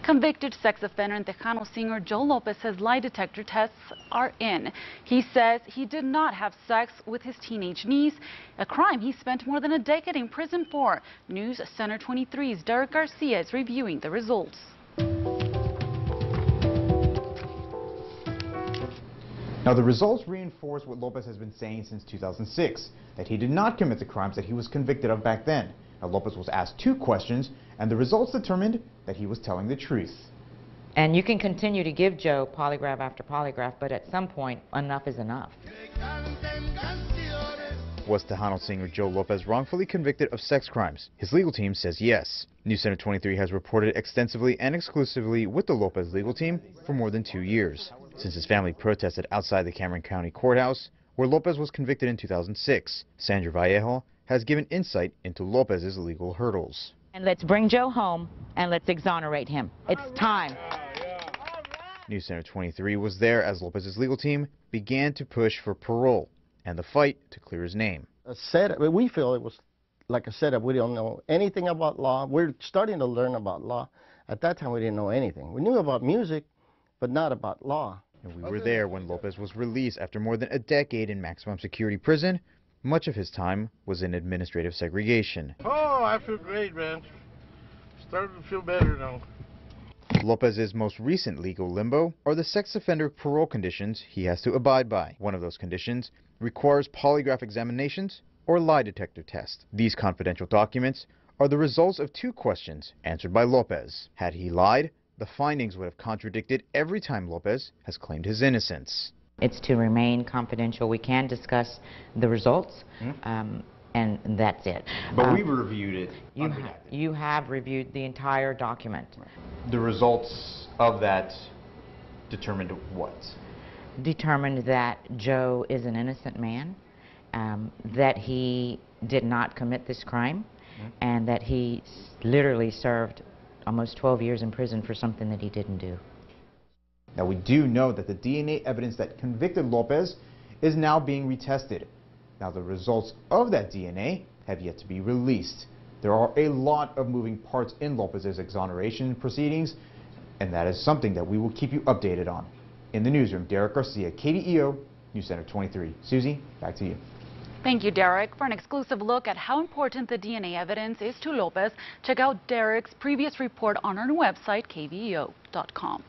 Convicted sex offender and Tejano singer Joe Lopez says lie detector tests are in. He says he did not have sex with his teenage niece, a crime he spent more than a decade in prison for. News Center 23's Derek Garcia is reviewing the results. Now, the results reinforce what Lopez has been saying since 2006, that he did not commit the crimes that he was convicted of back then. Now, Lopez was asked 2 questions, and the results determined that he was telling the truth. And you can continue to give Joe polygraph after polygraph, but at some point, enough is enough. Was Tejano singer Joe Lopez wrongfully convicted of sex crimes? His legal team says yes. News Center 23 has reported extensively and exclusively with the Lopez legal team for more than 2 years, since his family protested outside the Cameron County Courthouse, where Lopez was convicted in 2006. Sandra Vallejo has given insight into Lopez's legal hurdles. And let's bring Joe home and let's exonerate him. It's time. News Center 23 was there as Lopez's legal team began to push for parole and the fight to clear his name. We feel it was like a setup. We don't know anything about law. We're starting to learn about law. At that time, we didn't know anything. We knew about music, but not about law. And we were there when Lopez was released after more than a decade in maximum security prison. Much of his time was in administrative segregation. Oh, I feel great, man. Starting to feel better now. Lopez's most recent legal limbo are the sex offender parole conditions he has to abide by. One of those conditions requires polygraph examinations or lie detector tests. These confidential documents are the results of 2 questions answered by Lopez. Had he lied, the findings would have contradicted every time Lopez has claimed his innocence. It's to remain confidential. We can discuss the results, and that's it. But we reviewed it. You have reviewed the entire document. The results of that determined what? Determined that Joe is an innocent man, that he did not commit this crime, and that he literally served almost 12 years in prison for something that he didn't do. Now, we do know that the DNA evidence that convicted Lopez is now being retested. Now, the results of that DNA have yet to be released. There are a lot of moving parts in Lopez's exoneration proceedings, and that is something that we will keep you updated on. In the newsroom, Derek Garcia, KDEO, News Center 23. Susie, back to you. Thank you, Derek. For an exclusive look at how important the DNA evidence is to Lopez, check out Derek's previous report on our website, kveo.com.